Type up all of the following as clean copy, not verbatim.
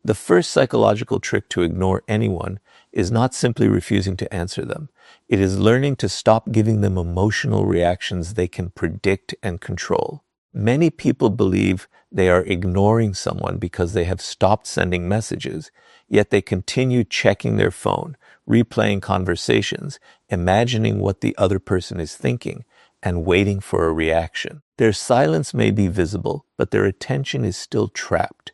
The first psychological trick to ignore anyone is not simply refusing to answer them. It is learning to stop giving them emotional reactions they can predict and control. Many people believe they are ignoring someone because they have stopped sending messages, yet they continue checking their phone, replaying conversations, imagining what the other person is thinking, and waiting for a reaction. Their silence may be visible, but their attention is still trapped.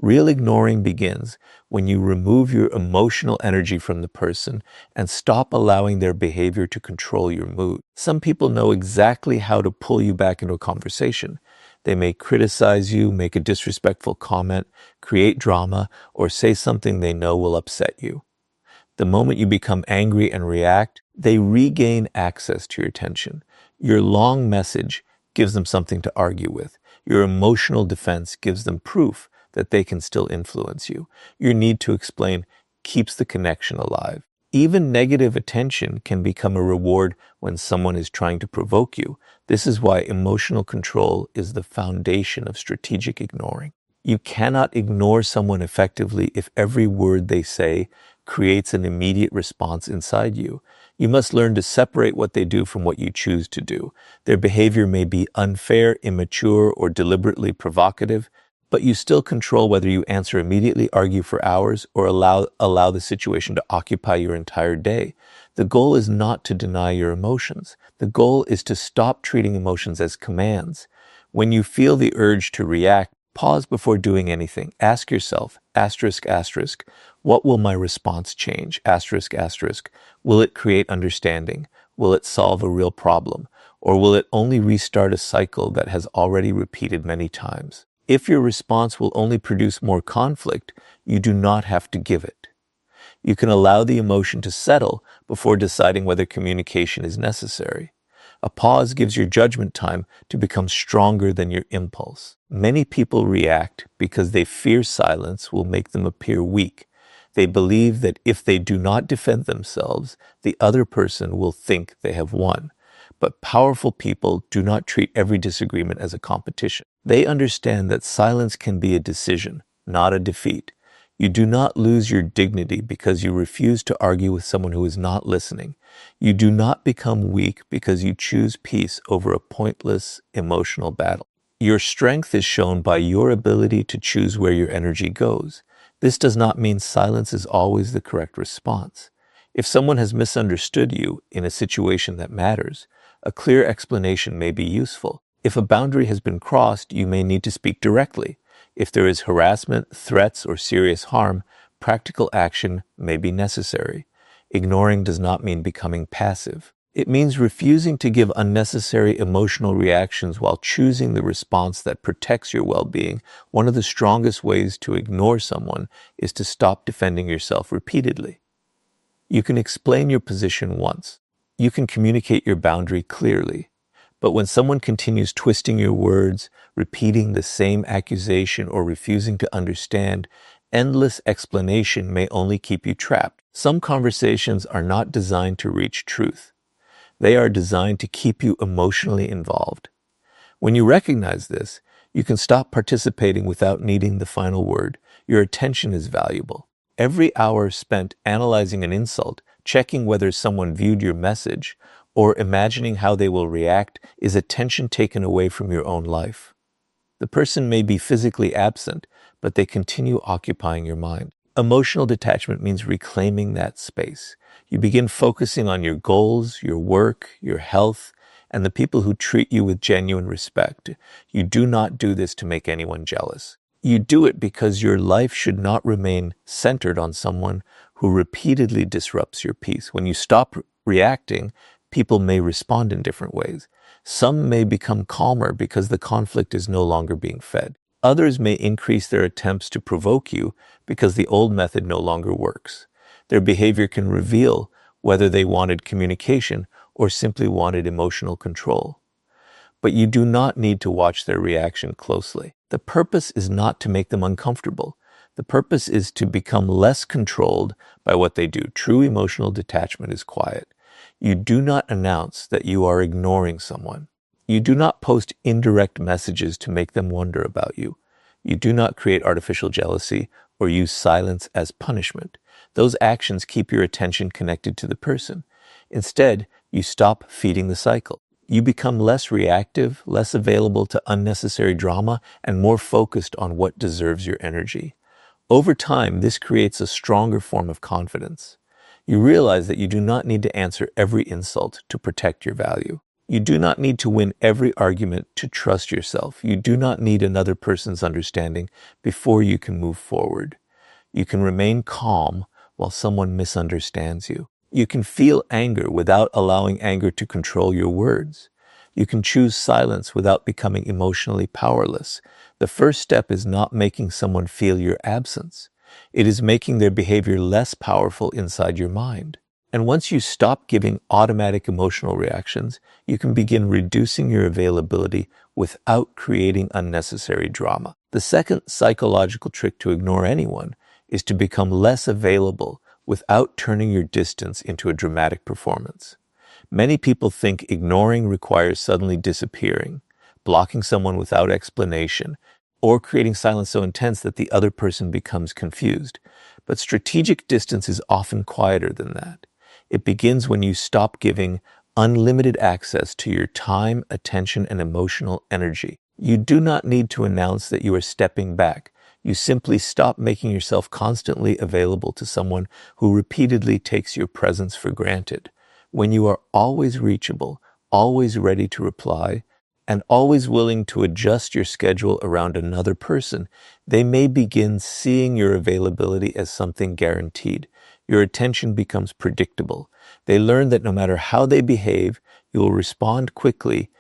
Real ignoring begins when you remove your emotional energy from the person and stop allowing their behavior to control your mood. Some people know exactly how to pull you back into a conversation. They may criticize you, make a disrespectful comment, create drama, or say something they know will upset you. The moment you become angry and react, they regain access to your attention. Your long message gives them something to argue with. Your emotional defense gives them proof that they can still influence you. Your need to explain keeps the connection alive. Even negative attention can become a reward when someone is trying to provoke you. This is why emotional control is the foundation of strategic ignoring. You cannot ignore someone effectively if every word they say creates an immediate response inside you. You must learn to separate what they do from what you choose to do. Their behavior may be unfair, immature, or deliberately provocative, but you still control whether you answer immediately, argue for hours, or allow the situation to occupy your entire day. The goal is not to deny your emotions. The goal is to stop treating emotions as commands. When you feel the urge to react, pause before doing anything. Ask yourself, asterisk, asterisk, what will my response change? Asterisk, asterisk. Will it create understanding? Will it solve a real problem? Or will it only restart a cycle that has already repeated many times? If your response will only produce more conflict, you do not have to give it. You can allow the emotion to settle before deciding whether communication is necessary. A pause gives your judgment time to become stronger than your impulse. Many people react because they fear silence will make them appear weak. They believe that if they do not defend themselves, the other person will think they have won. But powerful people do not treat every disagreement as a competition. They understand that silence can be a decision, not a defeat. You do not lose your dignity because you refuse to argue with someone who is not listening. You do not become weak because you choose peace over a pointless emotional battle. Your strength is shown by your ability to choose where your energy goes. This does not mean silence is always the correct response. If someone has misunderstood you in a situation that matters, a clear explanation may be useful. If a boundary has been crossed, you may need to speak directly. If there is harassment, threats, or serious harm, practical action may be necessary. Ignoring does not mean becoming passive. It means refusing to give unnecessary emotional reactions while choosing the response that protects your well-being. One of the strongest ways to ignore someone is to stop defending yourself repeatedly. You can explain your position once. You can communicate your boundary clearly. But when someone continues twisting your words, repeating the same accusation, or refusing to understand, endless explanation may only keep you trapped. Some conversations are not designed to reach truth. They are designed to keep you emotionally involved. When you recognize this, you can stop participating without needing the final word. Your attention is valuable. Every hour spent analyzing an insult, checking whether someone viewed your message, or imagining how they will react is attention taken away from your own life. The person may be physically absent, but they continue occupying your mind. Emotional detachment means reclaiming that space. You begin focusing on your goals, your work, your health, and the people who treat you with genuine respect. You do not do this to make anyone jealous. You do it because your life should not remain centered on someone who repeatedly disrupts your peace. When you stop reacting, people may respond in different ways. Some may become calmer because the conflict is no longer being fed. Others may increase their attempts to provoke you because the old method no longer works. Their behavior can reveal whether they wanted communication or simply wanted emotional control. But you do not need to watch their reaction closely. The purpose is not to make them uncomfortable. The purpose is to become less controlled by what they do. True emotional detachment is quiet. You do not announce that you are ignoring someone. You do not post indirect messages to make them wonder about you. You do not create artificial jealousy or use silence as punishment. Those actions keep your attention connected to the person. Instead, you stop feeding the cycle. You become less reactive, less available to unnecessary drama, and more focused on what deserves your energy. Over time, this creates a stronger form of confidence. You realize that you do not need to answer every insult to protect your value. You do not need to win every argument to trust yourself. You do not need another person's understanding before you can move forward. You can remain calm while someone misunderstands you. You can feel anger without allowing anger to control your words. You can choose silence without becoming emotionally powerless. The first step is not making someone feel your absence. It is making their behavior less powerful inside your mind. And once you stop giving automatic emotional reactions, you can begin reducing your availability without creating unnecessary drama. The second psychological trick to ignore anyone is to become less available without turning your distance into a dramatic performance. Many people think ignoring requires suddenly disappearing, blocking someone without explanation, or creating silence so intense that the other person becomes confused. But strategic distance is often quieter than that. It begins when you stop giving unlimited access to your time, attention, and emotional energy. You do not need to announce that you are stepping back. You simply stop making yourself constantly available to someone who repeatedly takes your presence for granted. When you are always reachable, always ready to reply, and always willing to adjust your schedule around another person, they may begin seeing your availability as something guaranteed. Your attention becomes predictable. They learn that no matter how they behave, you will respond quickly,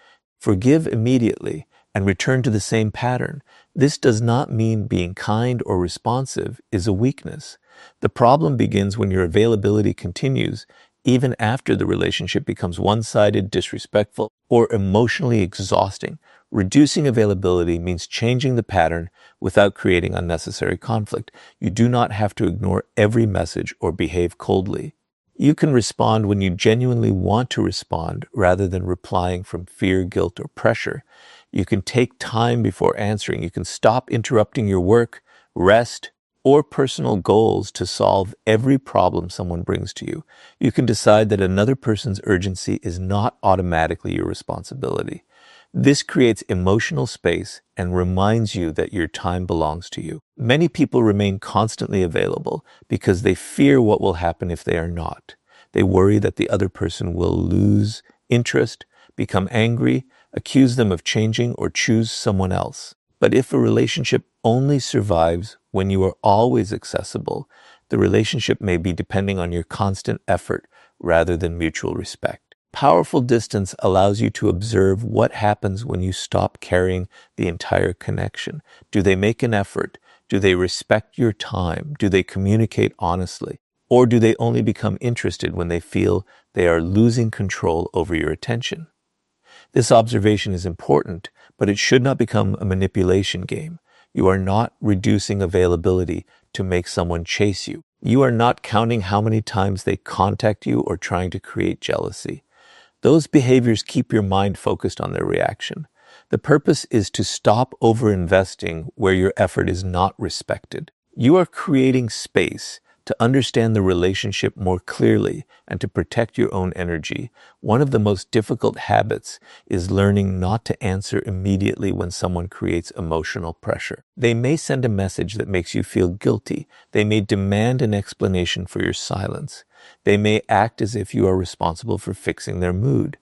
forgive immediately, and return to the same pattern. This does not mean being kind or responsive is a weakness. The problem begins when your availability continues even after the relationship becomes one-sided, disrespectful, or emotionally exhausting. Reducing availability means changing the pattern without creating unnecessary conflict. You do not have to ignore every message or behave coldly. You can respond when you genuinely want to respond rather than replying from fear, guilt, or pressure. You can take time before answering. You can stop interrupting your work, rest, or personal goals to solve every problem someone brings to you. You can decide that another person's urgency is not automatically your responsibility. This creates emotional space and reminds you that your time belongs to you. Many people remain constantly available because they fear what will happen if they are not. They worry that the other person will lose interest, become angry, accuse them of changing, or choose someone else. But if a relationship only survives when you are always accessible, the relationship may be depending on your constant effort rather than mutual respect. Powerful distance allows you to observe what happens when you stop carrying the entire connection. Do they make an effort? Do they respect your time? Do they communicate honestly? Or do they only become interested when they feel they are losing control over your attention? This observation is important, but it should not become a manipulation game. You are not reducing availability to make someone chase you. You are not counting how many times they contact you or trying to create jealousy. Those behaviors keep your mind focused on their reaction. The purpose is to stop overinvesting where your effort is not respected. You are creating space to understand the relationship more clearly and to protect your own energy. One of the most difficult habits is learning not to answer immediately when someone creates emotional pressure. They may send a message that makes you feel guilty. They may demand an explanation for your silence. They may act as if you are responsible for fixing their mood.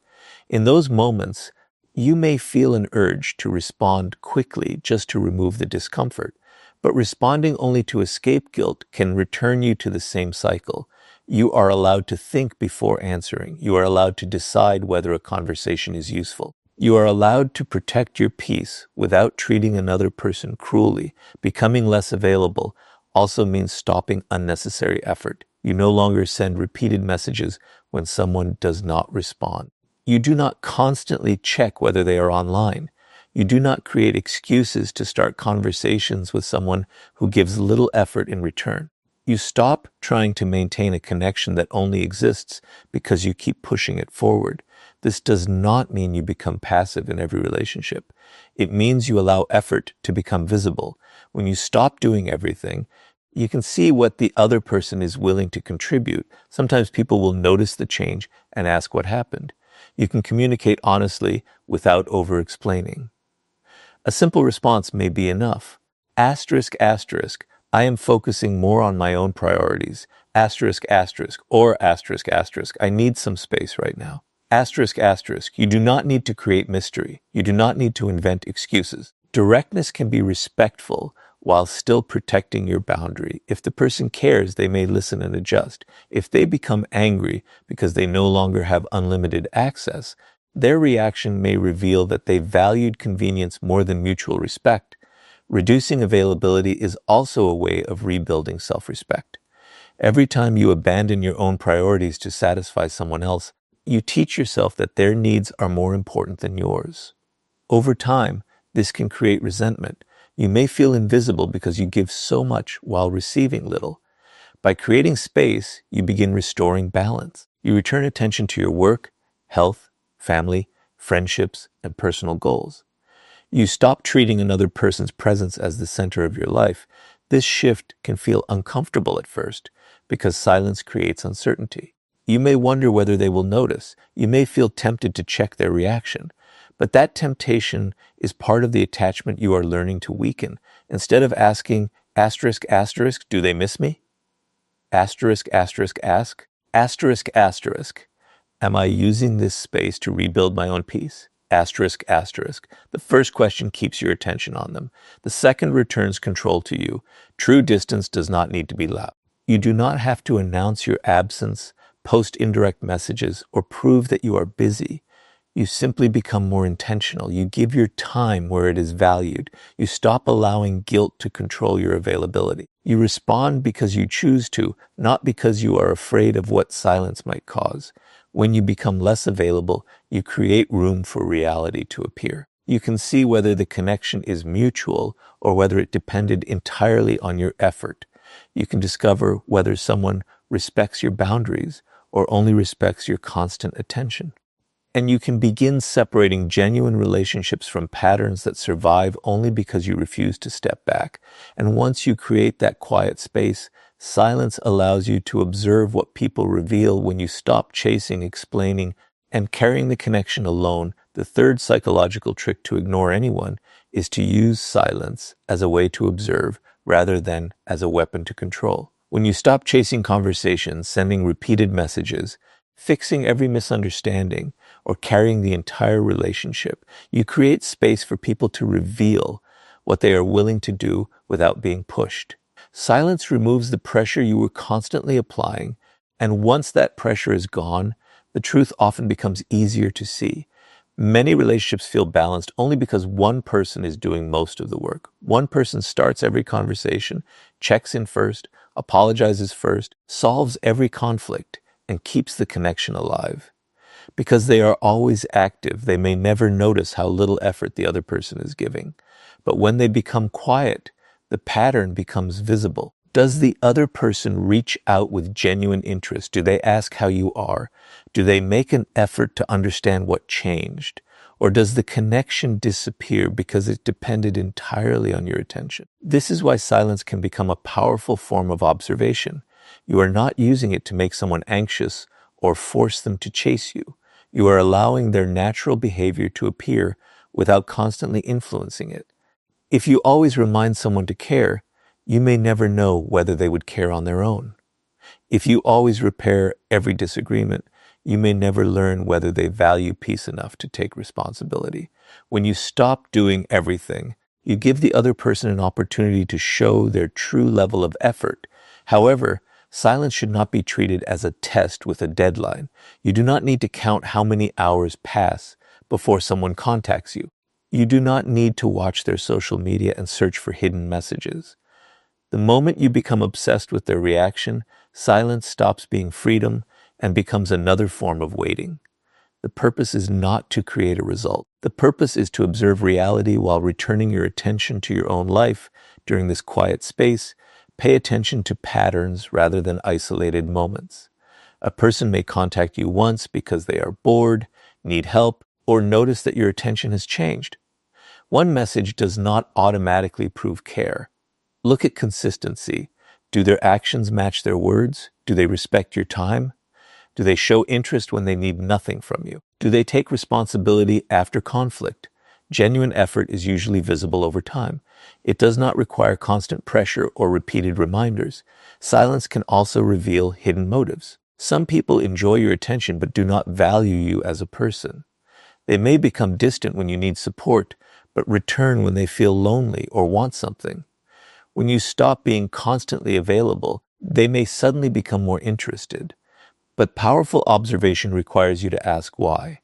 In those moments, you may feel an urge to respond quickly just to remove the discomfort. But responding only to escape guilt can return you to the same cycle. You are allowed to think before answering. You are allowed to decide whether a conversation is useful. You are allowed to protect your peace without treating another person cruelly. Becoming less available also means stopping unnecessary effort. You no longer send repeated messages when someone does not respond. You do not constantly check whether they are online. You do not create excuses to start conversations with someone who gives little effort in return. You stop trying to maintain a connection that only exists because you keep pushing it forward. This does not mean you become passive in every relationship. It means you allow effort to become visible. When you stop doing everything, You can see what the other person is willing to contribute. Sometimes people will notice the change and ask what happened. You can communicate honestly without over-explaining. A simple response may be enough. Asterisk, asterisk, I am focusing more on my own priorities. Asterisk, asterisk, or asterisk, asterisk, I need some space right now. Asterisk, asterisk, you do not need to create mystery. You do not need to invent excuses. Directness can be respectful while still protecting your boundary. If the person cares, they may listen and adjust. If they become angry because they no longer have unlimited access, their reaction may reveal that they valued convenience more than mutual respect. Reducing availability is also a way of rebuilding self-respect. Every time you abandon your own priorities to satisfy someone else, you teach yourself that their needs are more important than yours. Over time, this can create resentment. You may feel invisible because you give so much while receiving little. By creating space, you begin restoring balance. You return attention to your work, health, family, friendships, and personal goals. You stop treating another person's presence as the center of your life. This shift can feel uncomfortable at first because silence creates uncertainty. You may wonder whether they will notice. You may feel tempted to check their reaction. But that temptation is part of the attachment you are learning to weaken. Instead of asking, asterisk, asterisk, do they miss me? Asterisk, asterisk, ask, asterisk, asterisk, am I using this space to rebuild my own peace? Asterisk, asterisk. The first question keeps your attention on them. The second returns control to you. True distance does not need to be loud. You do not have to announce your absence, post indirect messages, or prove that you are busy. You simply become more intentional. You give your time where it is valued. You stop allowing guilt to control your availability. You respond because you choose to, not because you are afraid of what silence might cause. When you become less available, you create room for reality to appear. You can see whether the connection is mutual or whether it depended entirely on your effort. You can discover whether someone respects your boundaries or only respects your constant attention. And you can begin separating genuine relationships from patterns that survive only because you refuse to step back. And once you create that quiet space, silence allows you to observe what people reveal when you stop chasing, explaining, and carrying the connection alone. The third psychological trick to ignore anyone is to use silence as a way to observe rather than as a weapon to control. When you stop chasing conversations, sending repeated messages, fixing every misunderstanding, or carrying the entire relationship, you create space for people to reveal what they are willing to do without being pushed. Silence removes the pressure you were constantly applying, and once that pressure is gone, the truth often becomes easier to see. Many relationships feel balanced only because one person is doing most of the work. One person starts every conversation, checks in first, apologizes first, solves every conflict, and keeps the connection alive. Because they are always active, they may never notice how little effort the other person is giving. But when they become quiet, the pattern becomes visible. Does the other person reach out with genuine interest? Do they ask how you are? Do they make an effort to understand what changed? Or does the connection disappear because it depended entirely on your attention? This is why silence can become a powerful form of observation. You are not using it to make someone anxious or force them to chase you. You are allowing their natural behavior to appear without constantly influencing it. If you always remind someone to care, you may never know whether they would care on their own. If you always repair every disagreement, you may never learn whether they value peace enough to take responsibility. When you stop doing everything, you give the other person an opportunity to show their true level of effort. However, silence should not be treated as a test with a deadline. You do not need to count how many hours pass before someone contacts you. You do not need to watch their social media and search for hidden messages. The moment you become obsessed with their reaction, silence stops being freedom and becomes another form of waiting. The purpose is not to create a result. The purpose is to observe reality while returning your attention to your own life during this quiet space. Pay attention to patterns rather than isolated moments. A person may contact you once because they are bored, need help, or notice that your attention has changed. One message does not automatically prove care. Look at consistency. Do their actions match their words? Do they respect your time? Do they show interest when they need nothing from you? Do they take responsibility after conflict? Genuine effort is usually visible over time. It does not require constant pressure or repeated reminders. Silence can also reveal hidden motives. Some people enjoy your attention but do not value you as a person. They may become distant when you need support, but return when they feel lonely or want something. When you stop being constantly available, they may suddenly become more interested. But powerful observation requires you to ask why.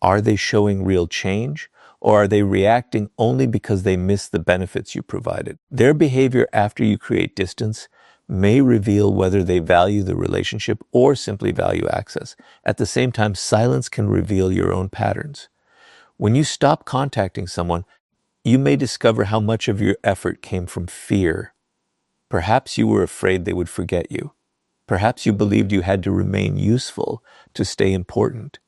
Are they showing real change, or are they reacting only because they miss the benefits you provided? Their behavior after you create distance may reveal whether they value the relationship or simply value access. At the same time, silence can reveal your own patterns. When you stop contacting someone, you may discover how much of your effort came from fear. Perhaps you were afraid they would forget you. Perhaps you believed you had to remain useful to stay important.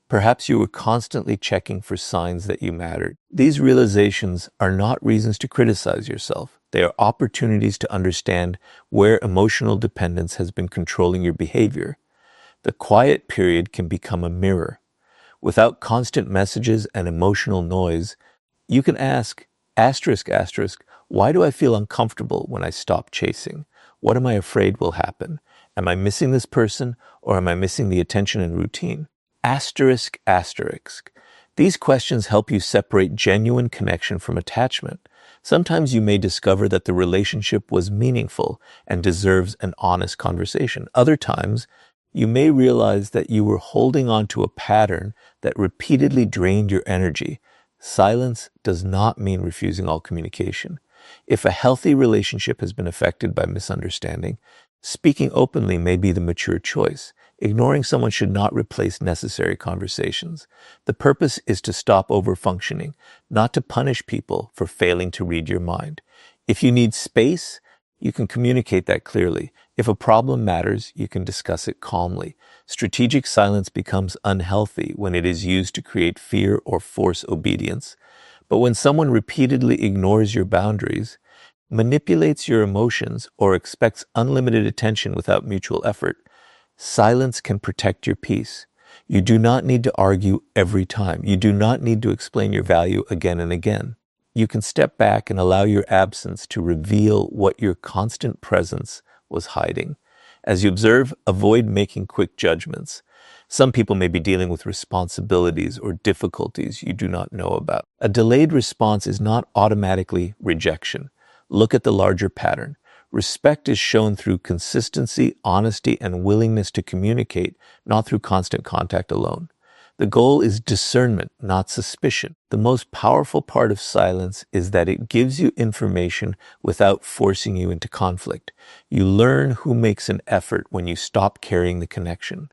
Perhaps you were constantly checking for signs that you mattered. These realizations are not reasons to criticize yourself. They are opportunities to understand where emotional dependence has been controlling your behavior. The quiet period can become a mirror. Without constant messages and emotional noise, you can ask, asterisk, why do I feel uncomfortable when I stop chasing? What am I afraid will happen? Am I missing this person, or am I missing the attention and routine? Asterisk. These questions help you separate genuine connection from attachment. Sometimes you may discover that the relationship was meaningful and deserves an honest conversation. Other times, you may realize that you were holding on to a pattern that repeatedly drained your energy. Silence does not mean refusing all communication. If a healthy relationship has been affected by misunderstanding, speaking openly may be the mature choice. Ignoring someone should not replace necessary conversations. The purpose is to stop overfunctioning, not to punish people for failing to read your mind. If you need space, you can communicate that clearly. If a problem matters, you can discuss it calmly. Strategic silence becomes unhealthy when it is used to create fear or force obedience. But when someone repeatedly ignores your boundaries, manipulates your emotions, or expects unlimited attention without mutual effort, silence can protect your peace. You do not need to argue every time. You do not need to explain your value again and again. You can step back and allow your absence to reveal what your constant presence was hiding. As you observe, avoid making quick judgments. Some people may be dealing with responsibilities or difficulties you do not know about. A delayed response is not automatically rejection. Look at the larger pattern. Respect is shown through consistency, honesty, and willingness to communicate, not through constant contact alone. The goal is discernment, not suspicion. The most powerful part of silence is that it gives you information without forcing you into conflict. You learn who makes an effort when you stop carrying the connection.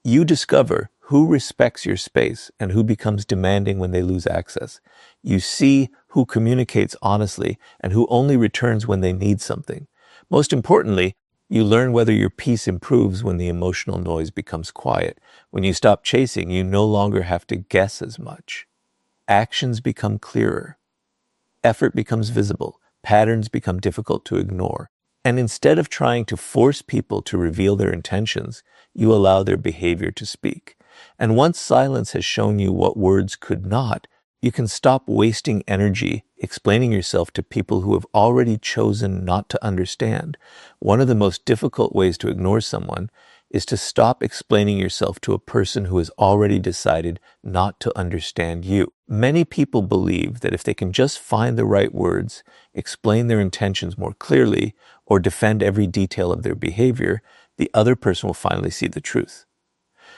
You discover who respects your space and who becomes demanding when they lose access. You see who communicates honestly and who only returns when they need something. Most importantly, you learn whether your peace improves when the emotional noise becomes quiet. When you stop chasing, you no longer have to guess as much. Actions become clearer. Effort becomes visible. Patterns become difficult to ignore. And instead of trying to force people to reveal their intentions, you allow their behavior to speak. And once silence has shown you what words could not, you can stop wasting energy explaining yourself to people who have already chosen not to understand. One of the most difficult ways to ignore someone is to stop explaining yourself to a person who has already decided not to understand you. Many people believe that if they can just find the right words, explain their intentions more clearly, or defend every detail of their behavior, the other person will finally see the truth.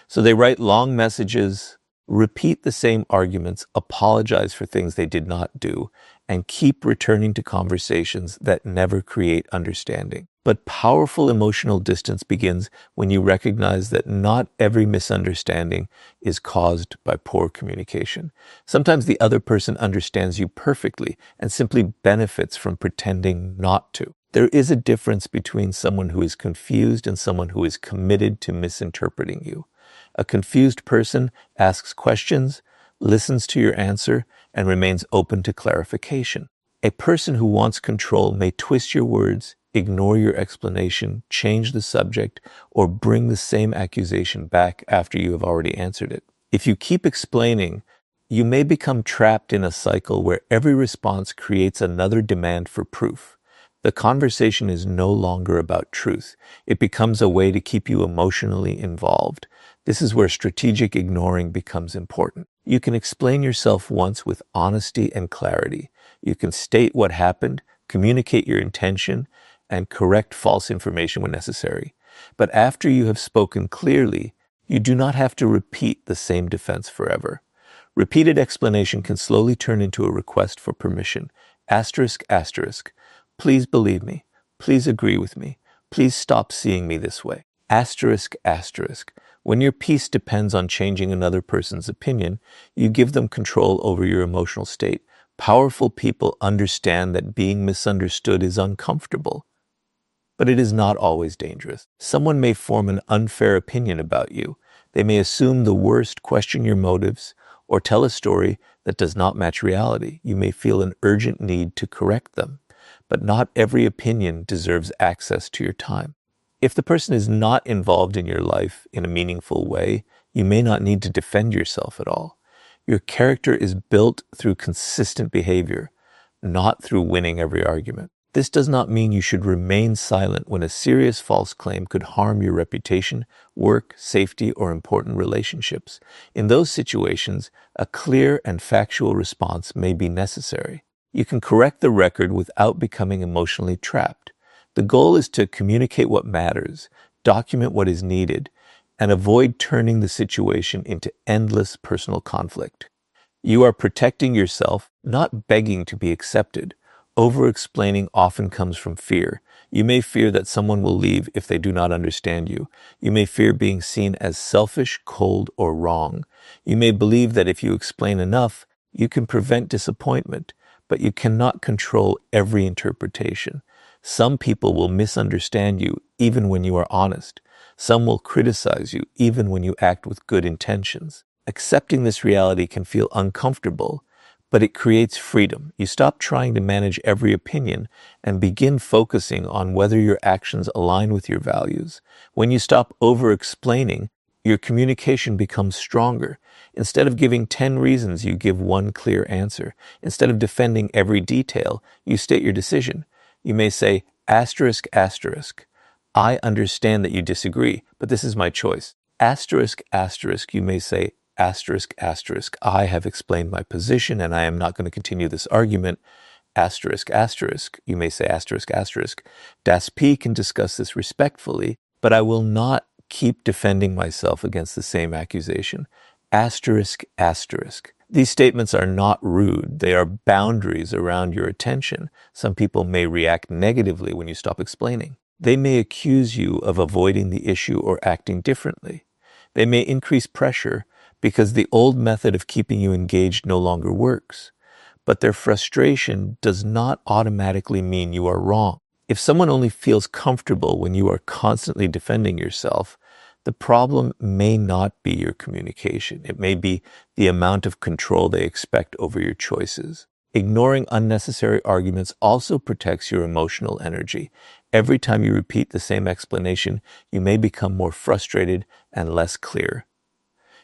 So they write long messages, repeat the same arguments, apologize for things they did not do, and keep returning to conversations that never create understanding. But powerful emotional distance begins when you recognize that not every misunderstanding is caused by poor communication. Sometimes the other person understands you perfectly and simply benefits from pretending not to. There is a difference between someone who is confused and someone who is committed to misinterpreting you. A confused person asks questions, listens to your answer, and remains open to clarification. A person who wants control may twist your words, ignore your explanation, change the subject, or bring the same accusation back after you have already answered it. If you keep explaining, you may become trapped in a cycle where every response creates another demand for proof. The conversation is no longer about truth. It becomes a way to keep you emotionally involved. This is where strategic ignoring becomes important. You can explain yourself once with honesty and clarity. You can state what happened, communicate your intention, and correct false information when necessary. But after you have spoken clearly, you do not have to repeat the same defense forever. Repeated explanation can slowly turn into a request for permission. Asterisk, asterisk. Please believe me. Please agree with me. Please stop seeing me this way. Asterisk, asterisk. When your peace depends on changing another person's opinion, you give them control over your emotional state. Powerful people understand that being misunderstood is uncomfortable, but it is not always dangerous. Someone may form an unfair opinion about you. They may assume the worst, question your motives, or tell a story that does not match reality. You may feel an urgent need to correct them, but not every opinion deserves access to your time. If the person is not involved in your life in a meaningful way, you may not need to defend yourself at all. Your character is built through consistent behavior, not through winning every argument. This does not mean you should remain silent when a serious false claim could harm your reputation, work, safety, or important relationships. In those situations, a clear and factual response may be necessary. You can correct the record without becoming emotionally trapped. The goal is to communicate what matters, document what is needed, and avoid turning the situation into endless personal conflict. You are protecting yourself, not begging to be accepted. Over-explaining often comes from fear. You may fear that someone will leave if they do not understand you. You may fear being seen as selfish, cold, or wrong. You may believe that if you explain enough, you can prevent disappointment, but you cannot control every interpretation. Some people will misunderstand you even when you are honest. Some will criticize you even when you act with good intentions. Accepting this reality can feel uncomfortable, but it creates freedom. You stop trying to manage every opinion and begin focusing on whether your actions align with your values. When you stop over-explaining, your communication becomes stronger. Instead of giving 10 reasons, you give one clear answer. Instead of defending every detail, you state your decision. You may say, asterisk, asterisk. I understand that you disagree, but this is my choice. Asterisk, asterisk, you may say, asterisk, asterisk. I have explained my position and I am not going to continue this argument. Asterisk, asterisk. You may say asterisk, asterisk. Das P can discuss this respectfully, but I will not keep defending myself against the same accusation. Asterisk, asterisk. These statements are not rude. They are boundaries around your attention. Some people may react negatively when you stop explaining. They may accuse you of avoiding the issue or acting differently. They may increase pressure because the old method of keeping you engaged no longer works. But their frustration does not automatically mean you are wrong. If someone only feels comfortable when you are constantly defending yourself, the problem may not be your communication. It may be the amount of control they expect over your choices. Ignoring unnecessary arguments also protects your emotional energy. Every time you repeat the same explanation, you may become more frustrated and less clear.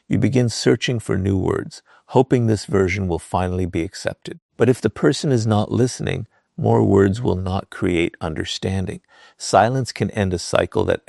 You begin searching for new words, hoping this version will finally be accepted. But if the person is not listening, more words will not create understanding. Silence can end a cycle that